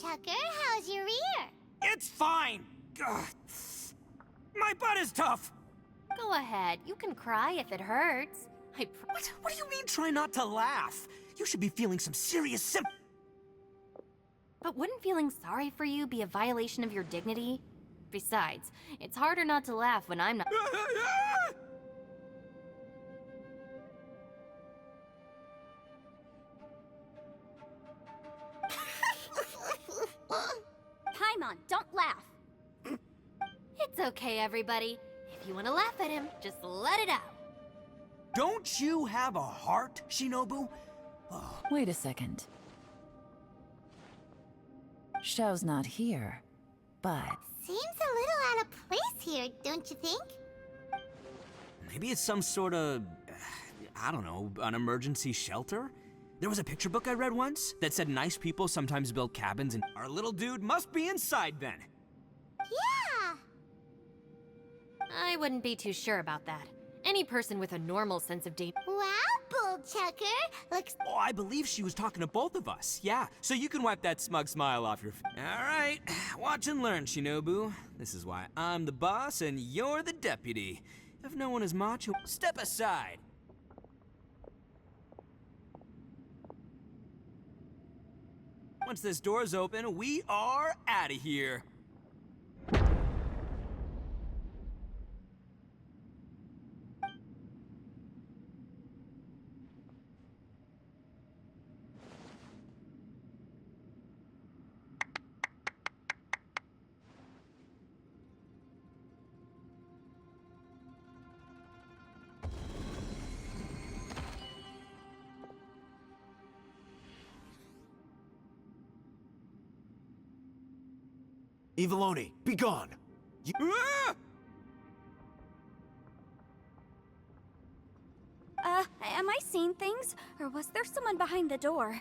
Tucker. How's your ear? It's fine! Ugh. My butt is tough! Go ahead, you can cry if it hurts. What do you mean try not to laugh? You should be feeling some serious But wouldn't feeling sorry for you be a violation of your dignity? Besides, it's harder not to laugh when I'm not. Paimon, don't laugh. It's okay, everybody. If you want to laugh at him, just let it out. Don't you have a heart, Shinobu? Oh. Wait a second. Xiao's not here, but... Seems a little out of place here, don't you think? Maybe it's some sort of, I don't know, an emergency shelter? There was a picture book I read once that said nice people sometimes build cabins, and our little dude must be inside then. Yeah! I wouldn't be too sure about that. Any person with a normal sense of danger. Wow, Bull Tucker! Looks... Oh, I believe she was talking to both of us. Yeah, so you can wipe that smug smile off your face. All right, watch and learn, Shinobu. This is why I'm the boss and you're the deputy. If no one is macho, step aside. Once this door's open, we are out of here. Eviloni, be gone! Ah! Am I seeing things? Or was there someone behind the door?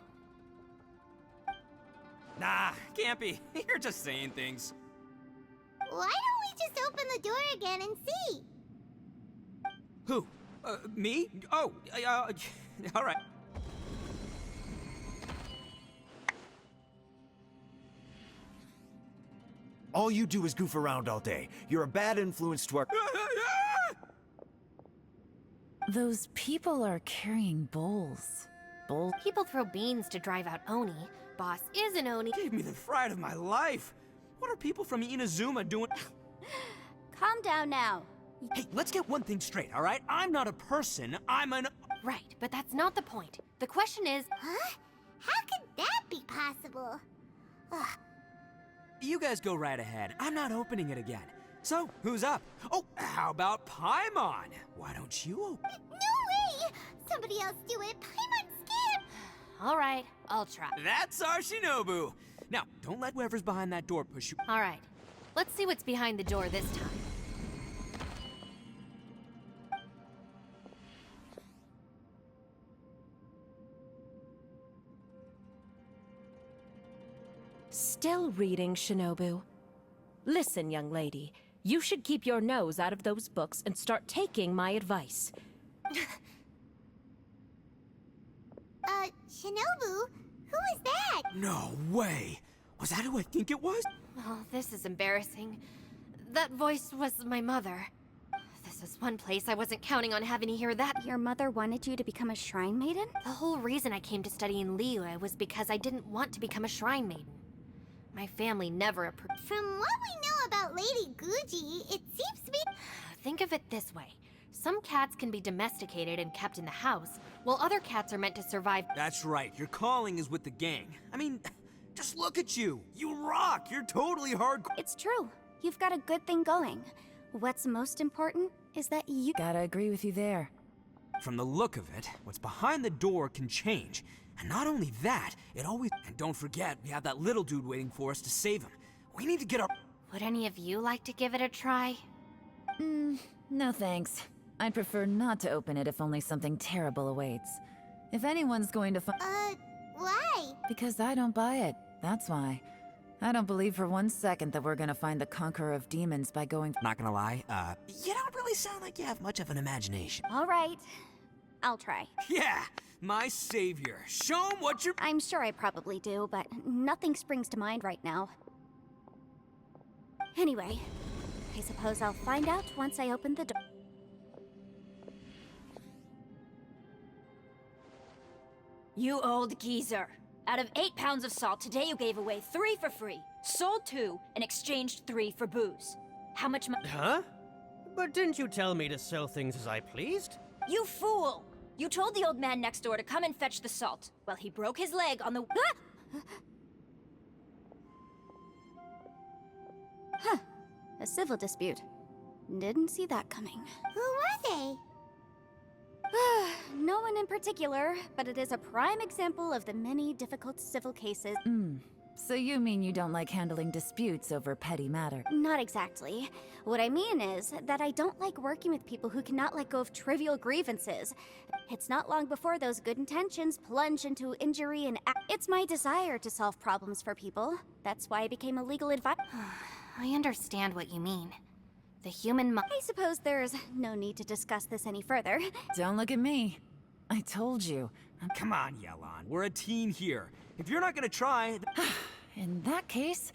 Nah, can't be. You're just saying things. Why don't we just open the door again and see? Who? Me? Oh, all right. All you do is goof around all day. You're a bad influence to our... Those people are carrying bowls. People throw beans to drive out Oni. Boss is an Oni. Gave me the fright of my life. What are people from Inazuma doing? Calm down now. Hey, let's get one thing straight, all right? I'm not a person, I'm an... Right, but that's not the point. The question is... Huh? How could that be possible? Ugh. You guys go right ahead. I'm not opening it again. So, who's up? Oh, how about Paimon? Why don't you open? No way! Somebody else do it. Paimon's scared. All right, I'll try. That's our Shinobu. Now, don't let whoever's behind that door push you. All right, let's see what's behind the door this time. Still reading, Shinobu. Listen, young lady. You should keep your nose out of those books and start taking my advice. Shinobu? Who is that? No way. Was that who I think it was? Oh, this is embarrassing. That voice was my mother. This is one place I wasn't counting on having to hear that. Your mother wanted you to become a shrine maiden? The whole reason I came to study in Liyue was because I didn't want to become a shrine maiden. My family never approved. From what we know about Lady Guji, it seems to be... Think of it this way. Some cats can be domesticated and kept in the house, while other cats are meant to survive. That's right, your calling is with the gang. I mean, just look at you. You rock, you're totally hardcore. It's true. You've got a good thing going. What's most important is that you... Gotta agree with you there. From the look of it, what's behind the door can change. And not only that, it always... And don't forget, we have that little dude waiting for us to save him. We need to get our... Would any of you like to give it a try? No thanks. I'd prefer not to open it if only something terrible awaits. If anyone's going to Why? Because I don't buy it, that's why. I don't believe for 1 second that we're gonna find the conqueror of demons by going... Not gonna lie, you don't really sound like you have much of an imagination. All right. I'll try. Yeah, my savior. Show him what you're... I'm sure I probably do, but nothing springs to mind right now. Anyway, I suppose I'll find out once I open the door. You old geezer. Out of 8 pounds of salt, today you gave away 3 for free, sold 2, and exchanged 3 for booze. How much money? Huh? But didn't you tell me to sell things as I pleased? You fool! You told the old man next door to come and fetch the salt. Well, he broke his leg on the... Huh. A civil dispute. Didn't see that coming. Who were they? No one in particular, but it is a prime example of the many difficult civil cases. So you mean you don't like handling disputes over petty matter? Not exactly. What I mean is that I don't like working with people who cannot let go of trivial grievances. It's not long before those good intentions plunge into injury and it's my desire to solve problems for people. That's why I became a legal advisor. I understand what you mean. The human I suppose there's no need to discuss this any further. Don't look at me. I told you. Come on, Yelan. We're a team here. If you're not gonna try... In that case,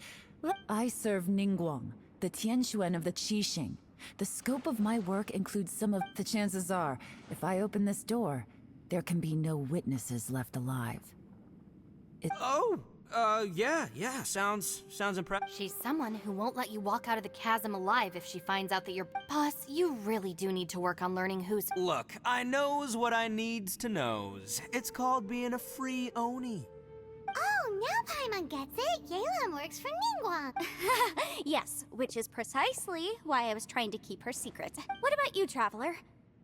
I serve Ningguang, the Tianxuan of the Qixing. The scope of my work includes some of... The chances are, if I open this door, there can be no witnesses left alive. Yeah, sounds impressive. She's someone who won't let you walk out of the chasm alive if she finds out that you're... Boss, you really do need to work on learning who's... Look, I knows what I needs to knows. It's called being a free Oni. Oh, now Paimon gets it. Yelan works for Ningguang. Yes, which is precisely why I was trying to keep her secret. What about you, Traveler?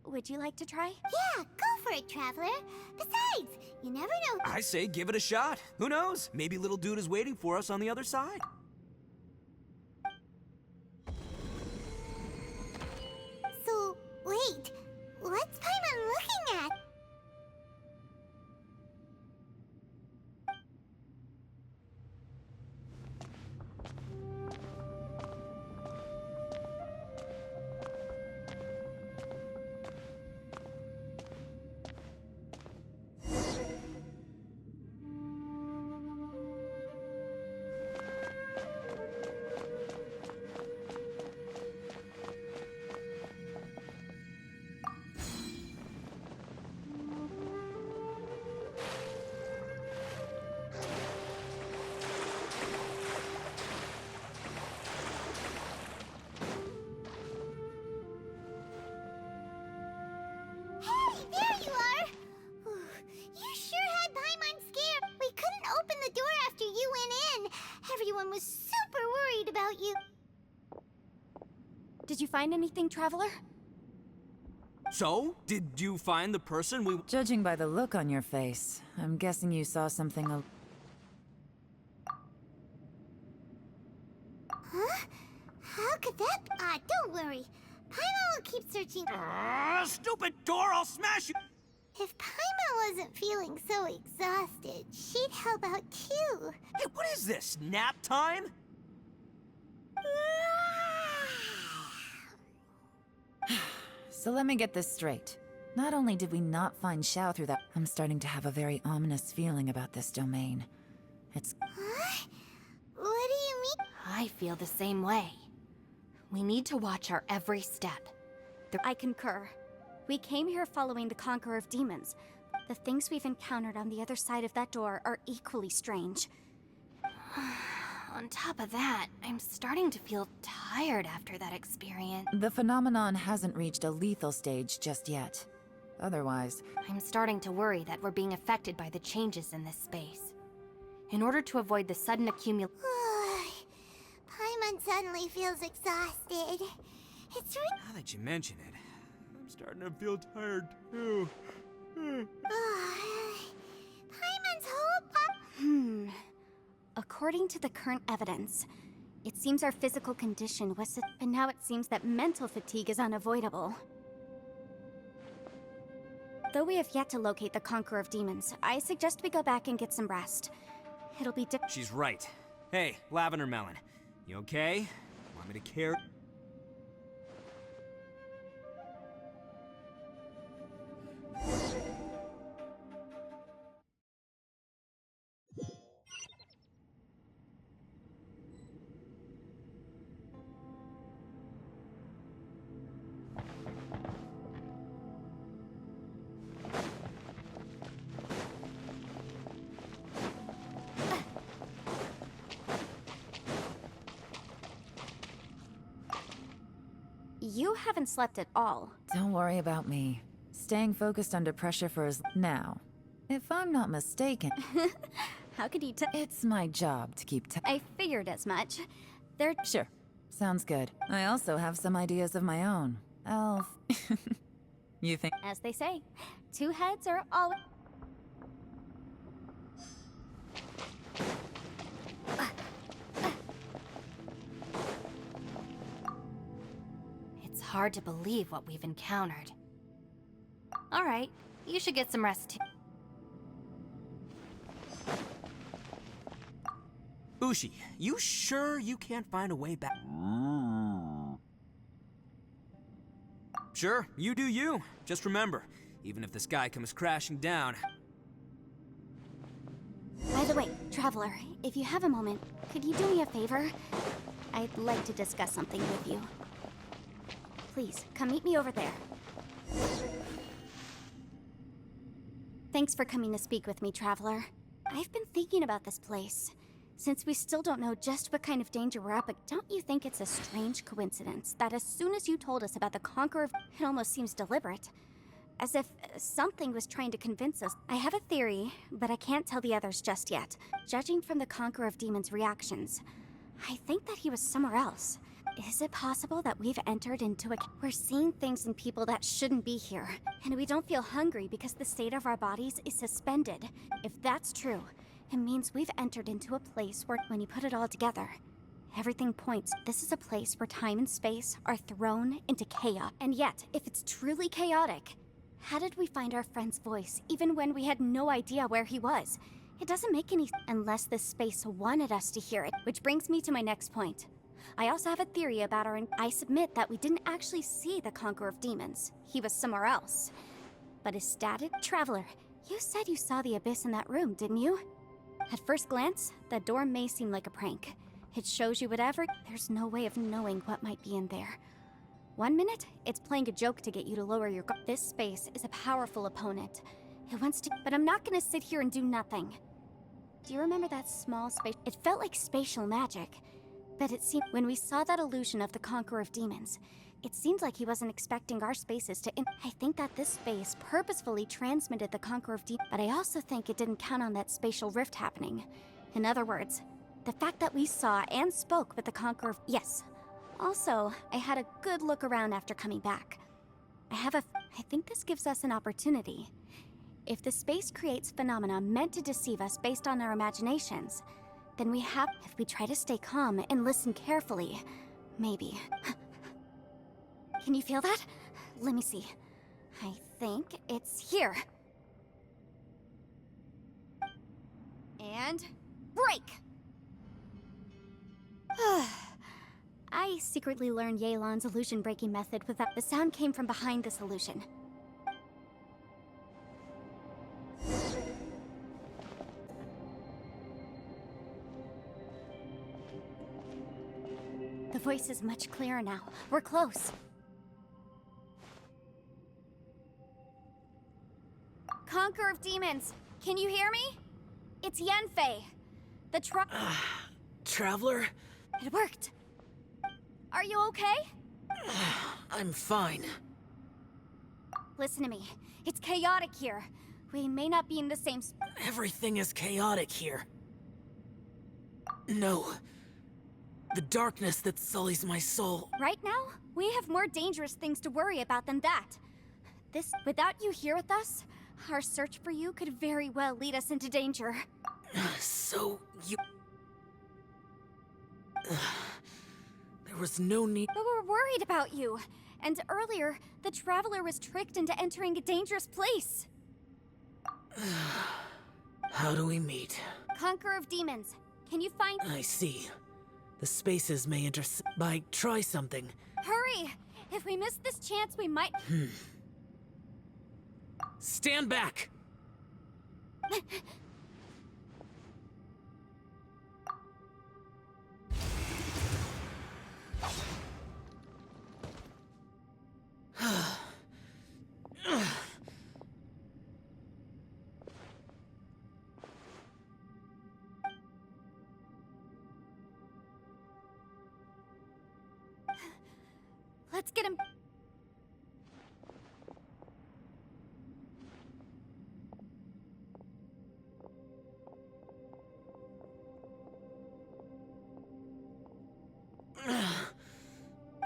Would you like to try? Yeah, go for it, Traveler. Besides, you never know. I say give it a shot. Who knows? Maybe little dude is waiting for us on the other side. So, wait. What's Paimon looking at? Hey, there you are! You sure had Paimon scared. We couldn't open the door after you went in. Everyone was super worried about you. Did you find anything, Traveler? So, did you find the person we... Judging by the look on your face, I'm guessing you saw something Huh? How could that be? Don't worry. Paimon will keep searching. Stupid door, I'll smash you! If Paimon wasn't feeling so exhausted, she'd help out too. Hey, what is this? Nap time? So let me get this straight. Not only did we not find Xiao through that, I'm starting to have a very ominous feeling about this domain. It's... Huh? What do you mean? I feel the same way. We need to watch our every step. I concur. We came here following the Conqueror of Demons. The things we've encountered on the other side of that door are equally strange. On top of that, I'm starting to feel tired after that experience. The phenomenon hasn't reached a lethal stage just yet. Otherwise... I'm starting to worry that we're being affected by the changes in this space. In order to avoid the sudden accumulation... Paimon suddenly feels exhausted. It's Now that you mention it, I'm starting to feel tired too. Paimon's whole According to the current evidence, it seems our physical condition was... And now it seems that mental fatigue is unavoidable. Though we have yet to locate the Conqueror of Demons, I suggest we go back and get some rest. It'll be She's right. Hey, Lavender Melon, you okay? Want me to carry? You haven't slept at all. Don't worry about me. Staying focused under pressure for as now. If I'm not mistaken, How could you tell? it's my job to keep I figured as much. They're Sure. Sounds good. I also have some ideas of my own. Elf. You think? as they say, two heads are always. It's hard to believe what we've encountered. Alright, you should get some rest too. Bushi, you sure you can't find a way back? Sure, you do you. Just remember, even if the sky comes crashing down. By the way, Traveler, if you have a moment, could you do me a favor? I'd like to discuss something with you. Please, come meet me over there. Thanks for coming to speak with me, Traveler. I've been thinking about this place. Since we still don't know just what kind of danger we're up against, don't you think it's a strange coincidence that as soon as you told us about the Conqueror, it almost seems deliberate? As if something was trying to convince us. I have a theory, but I can't tell the others just yet. Judging from the Conqueror of Demons' reactions, I think that he was somewhere else. Is it possible that we've entered into a... We're seeing things in people that shouldn't be here, and we don't feel hungry because the state of our bodies is suspended. If that's true, it means we've entered into a place where, when you put it all together, everything points. This is a place where time and space are thrown into chaos. And yet, if it's truly chaotic, how did we find our friend's voice, even when we had no idea where he was? It doesn't make any sense unless this space wanted us to hear it. Which brings me to my next point. I also have a theory about I submit that we didn't actually see the Conqueror of Demons. He was somewhere else. But his static Traveler, you said you saw the abyss in that room, didn't you? At first glance, that door may seem like a prank. It shows you whatever. There's no way of knowing what might be in there. 1 minute, it's playing a joke to get you to lower your guard. This space is a powerful opponent. It wants to, but I'm not gonna sit here and do nothing. Do you remember that small space? It felt like spatial magic. But it seemed, when we saw that illusion of the Conqueror of Demons, it seemed like he wasn't expecting our spaces to I think that this space purposefully transmitted the Conqueror of Demons, but I also think it didn't count on that spatial rift happening. In other words, the fact that we saw and spoke with the Conqueror of... Yes. Also, I had a good look around after coming back. I think this gives us an opportunity. If the space creates phenomena meant to deceive us based on our imaginations, then if we try to stay calm and listen carefully, maybe. Can you feel that? Let me see. I think it's here. And break! I secretly learned Yelan's illusion-breaking method without... The sound came from behind this illusion. The voice is much clearer now. We're close. Conqueror of Demons, can you hear me? It's Yenfei. The Traveler? It worked. Are you okay? I'm fine. Listen to me. It's chaotic here. We may not be in the same Everything is chaotic here. No. The darkness that sullies my soul. Right now, we have more dangerous things to worry about than that. Without you here with us, our search for you could very well lead us into danger. So, you... There was no need... But we're worried about you. And earlier, the Traveler was tricked into entering a dangerous place. How do we meet? Conqueror of Demons, can you find... I see. The spaces may try something. Hurry! If we miss this chance, we might... Stand back! Let's get him.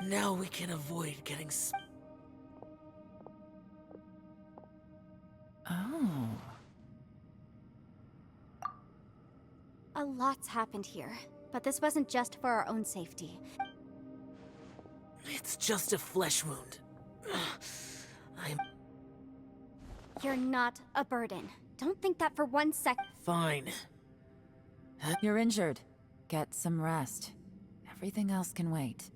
Now we can avoid getting Oh. A lot's happened here, but this wasn't just for our own safety. It's just a flesh wound. I'm You're not a burden. Don't think that for 1 sec. fine. You're injured. Get some rest. Everything else can wait.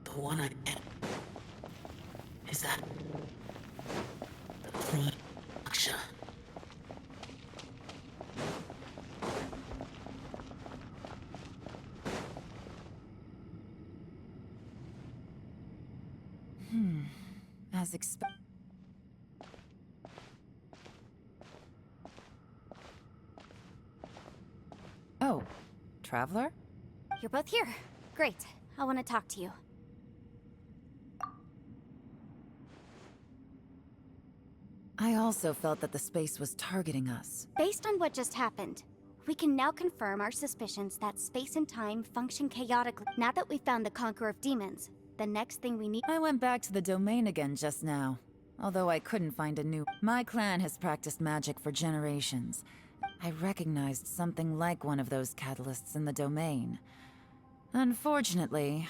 The one I... Is that... Aksha. As expected. Oh, Traveler? You're both here. Great. I want to talk to you. I also felt that the space was targeting us. Based on what just happened, we can now confirm our suspicions that space and time function chaotically. Now that we've found the Conqueror of Demons, the next thing we need... I went back to the domain again just now, although I couldn't find a new... My clan has practiced magic for generations. I recognized something like one of those catalysts in the domain. Unfortunately,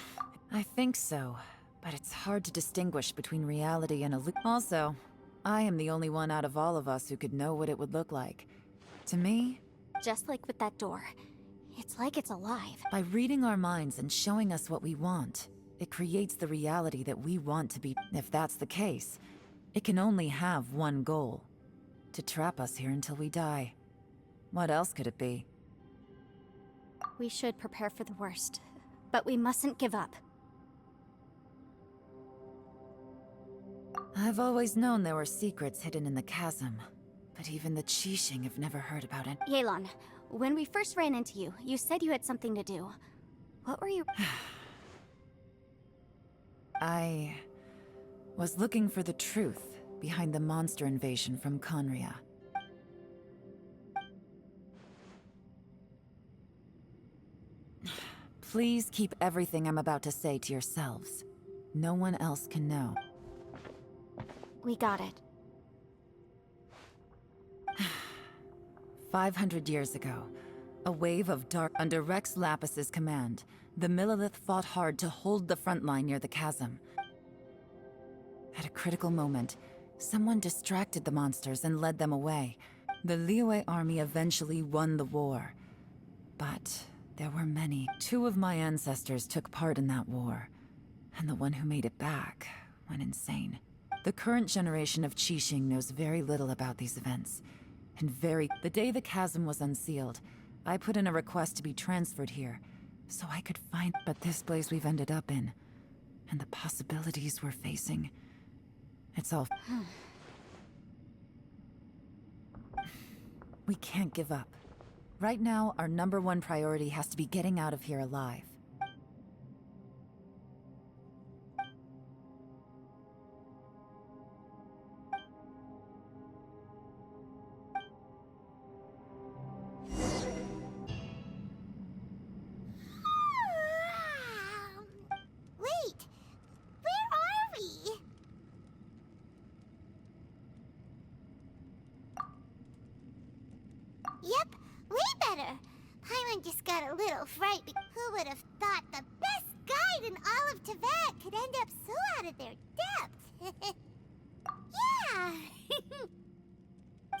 I think so, but it's hard to distinguish between reality and illusion. Also, I am the only one out of all of us who could know what it would look like. To me, Just like with that door. It's like it's alive. by reading our minds and showing us what we want, it creates the reality that we want to be. If that's the case, it can only have one goal: to trap us here until we die. What else could it be? We should prepare for the worst, but we mustn't give up. I've always known there were secrets hidden in the chasm, but even the Qixing have never heard about it. Yelan, when we first ran into you, you said you had something to do. What were you... I was looking for the truth behind the monster invasion from Conria. Please keep everything I'm about to say to yourselves. No one else can know. We got it. 500 years ago, a wave of dark under Rex Lapis's command, the Millelith fought hard to hold the front line near the chasm. At a critical moment, someone distracted the monsters and led them away. The Liyue army eventually won the war. But there were many. 2 of my ancestors took part in that war, and the one who made it back went insane. The current generation of Qixing knows very little about these events. And the day the chasm was unsealed, I put in a request to be transferred here, so I could find... But this place we've ended up in, and the possibilities we're facing, it's all... We can't give up. Right now, our #1 priority has to be getting out of here alive. Wait, where are we? Yep, way better. Paimon just got a little fright. Who would have thought the best guide in all of Tibet could end up so out of their depth? Yeah.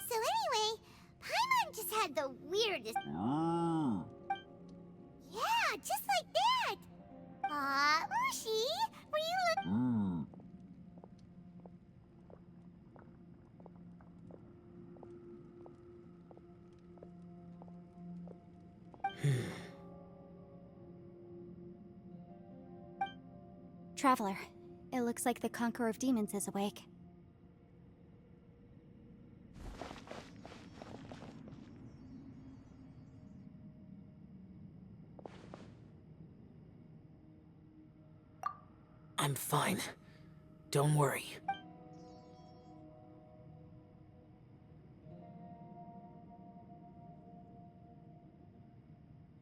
So anyway, Paimon just had the weirdest... Yeah, just like that. Aw, Ushi, were you Traveler, it looks like the Conqueror of Demons is awake. I'm fine. Don't worry.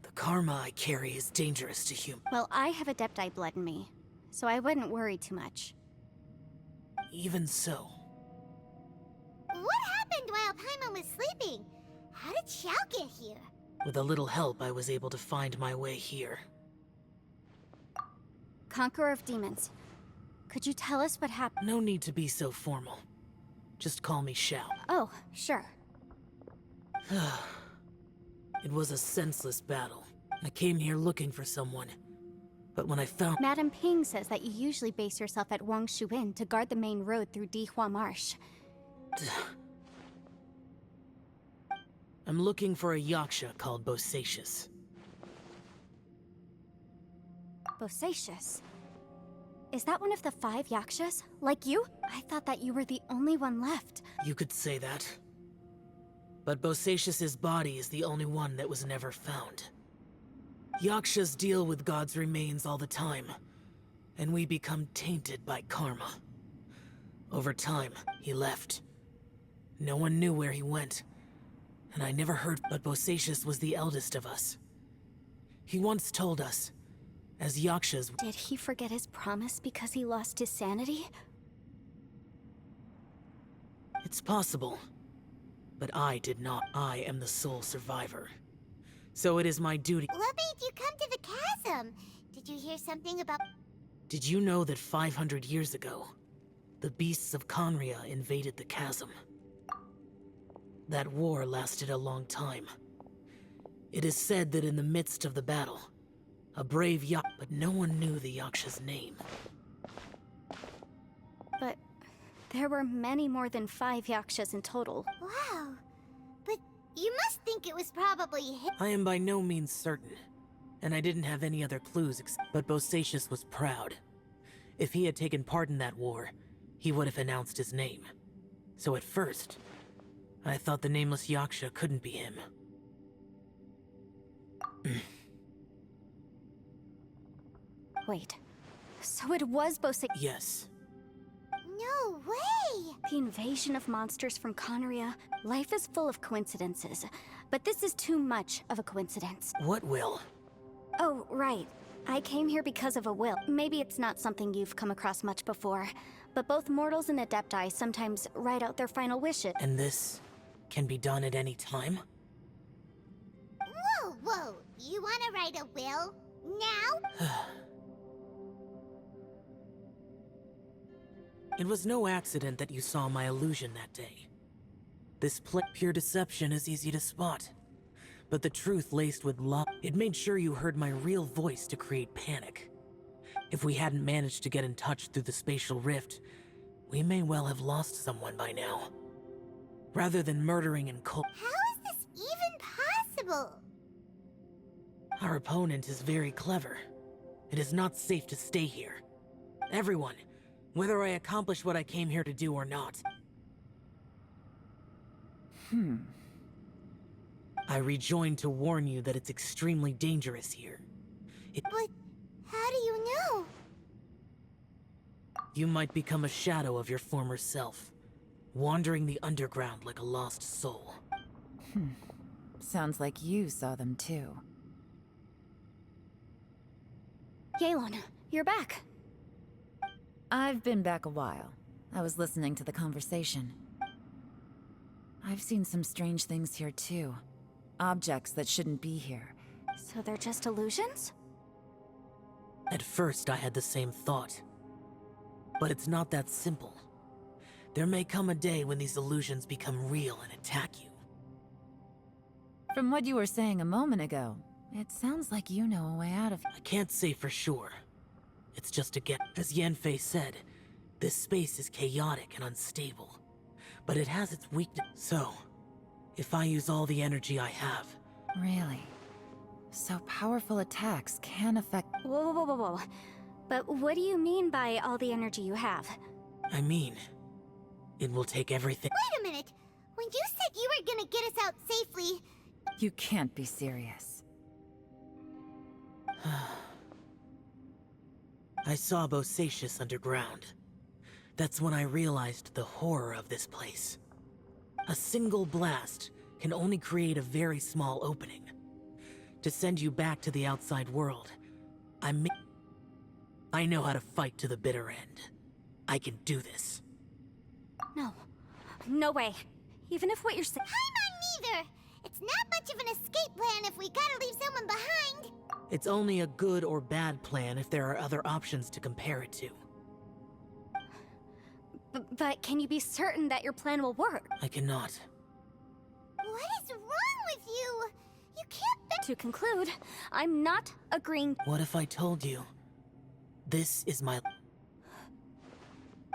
The karma I carry is dangerous to humans. Well, I have Adepti blood in me, so I wouldn't worry too much. Even so, What happened while Paimon was sleeping? How did Xiao get here? with a little help, I was able to find my way here. Conqueror of Demons, could you tell us what happened? No need to be so formal. Just call me Xiao. Oh, sure. It was a senseless battle. I came here looking for someone. But when I found— Madame Ping says that you usually base yourself at Wangshu Inn to guard the main road through Dihua Marsh. I'm looking for a yaksha called Bosacius. Bosacius? Is that one of the 5 yakshas? Like you? I thought that you were the only one left. You could say that. But Bosacius's body is the only one that was never found. Yakshas deal with God's remains all the time, and we become tainted by karma. Over time, he left. No one knew where he went, and I never heard, but Bosacius was the eldest of us. He once told us, as yakshas— Did he forget his promise because he lost his sanity? It's possible. But I did not. I am the sole survivor. So it is my duty— What made you come to the chasm? Did you hear something about... Did you know that 500 years ago, the beasts of Conria invaded the chasm? That war lasted a long time. It is said that in the midst of the battle, a brave but no one knew the yaksha's name. But there were many more than 5 yakshas in total. Wow. But you must think it was probably him. I am by no means certain, and I didn't have any other clues but Bosacius was proud. If he had taken part in that war, he would have announced his name. So at first, I thought the nameless yaksha couldn't be him. Wait, so it was Bosacius? Yes. No way! The invasion of monsters from Conria. Life is full of coincidences, but this is too much of a coincidence. What will? Oh, right. I came here because of a will. Maybe it's not something you've come across much before, but both mortals and Adepti sometimes write out their final wishes. And this can be done at any time? Whoa, whoa! You wanna write a will? Now? It was no accident that you saw my illusion that day. This pure deception is easy to spot. But the truth laced with love, it made sure you heard my real voice to create panic. If we hadn't managed to get in touch through the spatial rift, we may well have lost someone by now. Rather than murdering and How is this even possible? Our opponent is very clever. It is not safe to stay here. Everyone, whether I accomplish what I came here to do or not. I rejoined to warn you that it's extremely dangerous here. But how do you know? You might become a shadow of your former self, wandering the underground like a lost soul. Sounds like you saw them too. Yelan, you're back. I've been back a while. I was listening to the conversation. I've seen some strange things here too. Objects that shouldn't be here. So they're just illusions? At first, I had the same thought. But it's not that simple. There may come a day when these illusions become real and attack you. From what you were saying a moment ago, it sounds like you know a way out of— I can't say for sure. It's just a guess. As Yanfei said, this space is chaotic and unstable. But it has its weakness. So, if I use all the energy I have... Really? So powerful attacks can affect— Whoa, whoa, whoa, whoa. But what do you mean by all the energy you have? I mean, it will take everything. Wait a minute! When you said you were gonna get us out safely... You can't be serious. I saw Bosacius underground. That's when I realized the horror of this place. A single blast can only create a very small opening. To send you back to the outside world, I know how to fight to the bitter end. I can do this. No. No way. Even if what you're saying... I'm on neither! It's not much of an escape plan if we gotta leave someone behind! It's only a good or bad plan if there are other options to compare it to. But can you be certain that your plan will work? I cannot. What is wrong with you? You can't... To conclude, I'm not agreeing... What if I told you? This is my...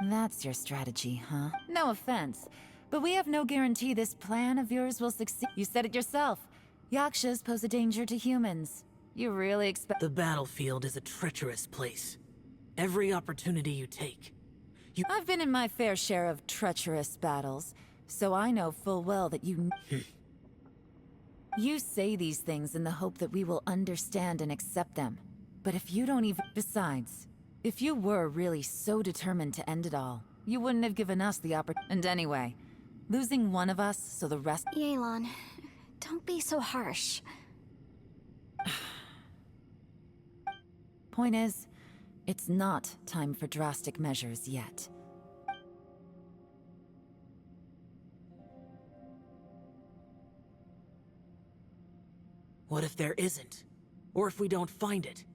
That's your strategy, huh? No offense, but we have no guarantee this plan of yours will succeed. You said it yourself. Yakshas pose a danger to humans. You really expect... The battlefield is a treacherous place. Every opportunity you take, I've been in my fair share of treacherous battles, so I know full well that you... You say these things in the hope that we will understand and accept them. But if you don't even... Besides, if you were really so determined to end it all, you wouldn't have given us the opportunity. And anyway, losing one of us so the rest... Yelan, don't be so harsh. Point is, it's not time for drastic measures yet. What if there isn't? Or if we don't find it?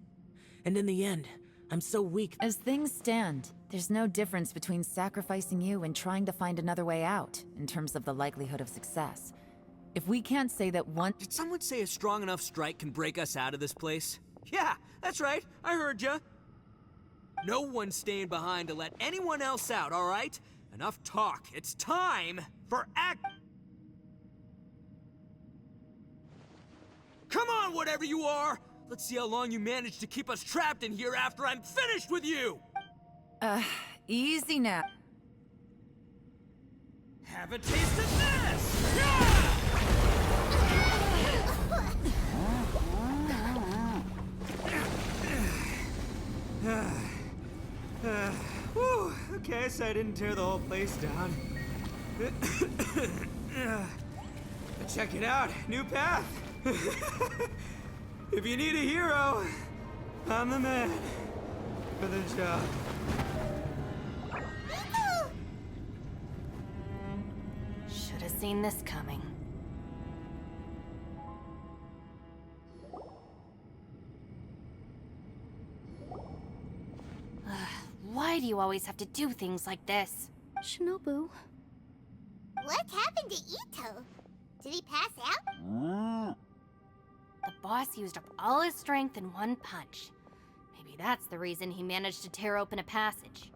And in the end, I'm so weak... As things stand, there's no difference between sacrificing you and trying to find another way out, in terms of the likelihood of success. If we can't say that one... Did someone say a strong enough strike can break us out of this place? Yeah, that's right. I heard ya. No one's staying behind to let anyone else out, all right? Enough talk. It's time for act... Come on, whatever you are! Let's see how long you manage to keep us trapped in here after I'm finished with you! Easy now. Have a taste of this! Yeah! Whew, okay, so I didn't tear the whole place down. Check it out, new path. If you need a hero, I'm the man for the job. Should have seen this coming. Why do you always have to do things like this? Shinobu. What happened to Ito? Did he pass out? The boss used up all his strength in one punch. Maybe that's the reason he managed to tear open a passage.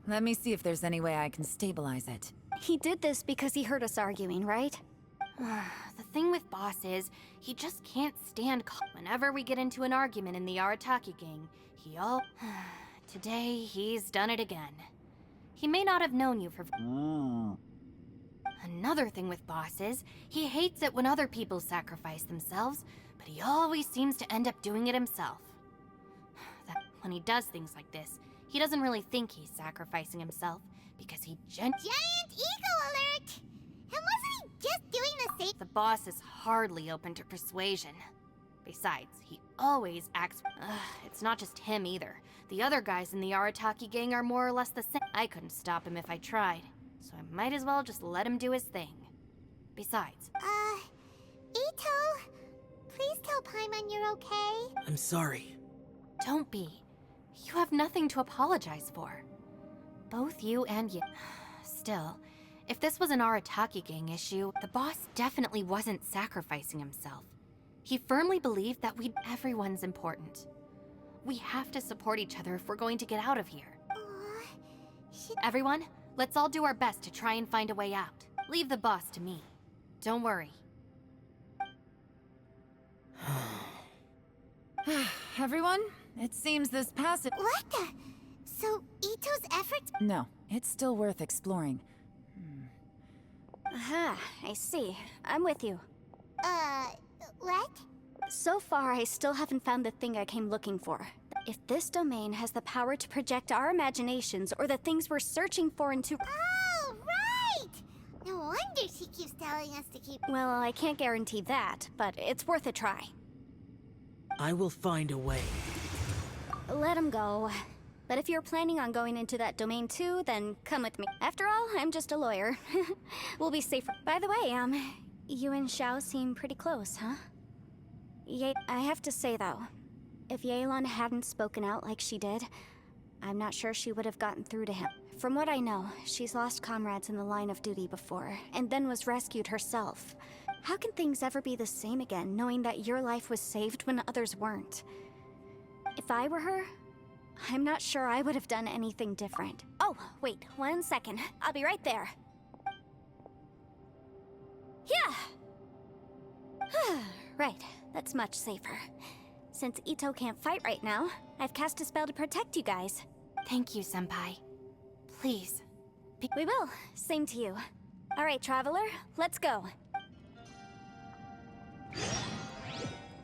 Let me see if there's any way I can stabilize it. He did this because he heard us arguing, right? The thing with Boss is, he just can't stand whenever we get into an argument in the Arataki gang, he all... Today, he's done it again. He may not have known you for... Another thing with Boss is, he hates it when other people sacrifice themselves, but he always seems to end up doing it himself. That when he does things like this, he doesn't really think he's sacrificing himself, because he Giant ego alert! And wasn't he just doing the same? The boss is hardly open to persuasion. Besides, he always acts... it's not just him either. The other guys in the Arataki gang are more or less the same. I couldn't stop him if I tried, so I might as well just let him do his thing. Besides... Ito, please tell Paimon you're okay. I'm sorry. Don't be. You have nothing to apologize for. Both you and you... Still, if this was an Arataki gang issue, the boss definitely wasn't sacrificing himself. He firmly believed that everyone's important. We have to support each other if we're going to get out of here. Everyone, let's all do our best to try and find a way out. Leave the boss to me. Don't worry. Everyone, It seems this passage... What the? So, Ito's efforts... No, it's still worth exploring. Aha, I see. I'm with you. What? So far, I still haven't found the thing I came looking for. If this domain has the power to project our imaginations or the things we're searching for into... Oh, right! No wonder she keeps telling us to keep... Well, I can't guarantee that, but it's worth a try. I will find a way. Let him go. But if you're planning on going into that domain too, then come with me. After all, I'm just a lawyer. We'll be safer. By the way, you and Xiao seem pretty close, huh? I have to say though, if Yelan hadn't spoken out like she did, I'm not sure she would have gotten through to him. From what I know, she's lost comrades in the line of duty before, and then was rescued herself. How can things ever be the same again, knowing that your life was saved when others weren't? If I were her, I'm not sure I would have done anything different. Oh, wait, 1 second. I'll be right there. Yeah! Right, that's much safer. Since Ito can't fight right now, I've cast a spell to protect you guys. Thank you, Senpai. Please. We will. Same to you. All right, Traveler, let's go.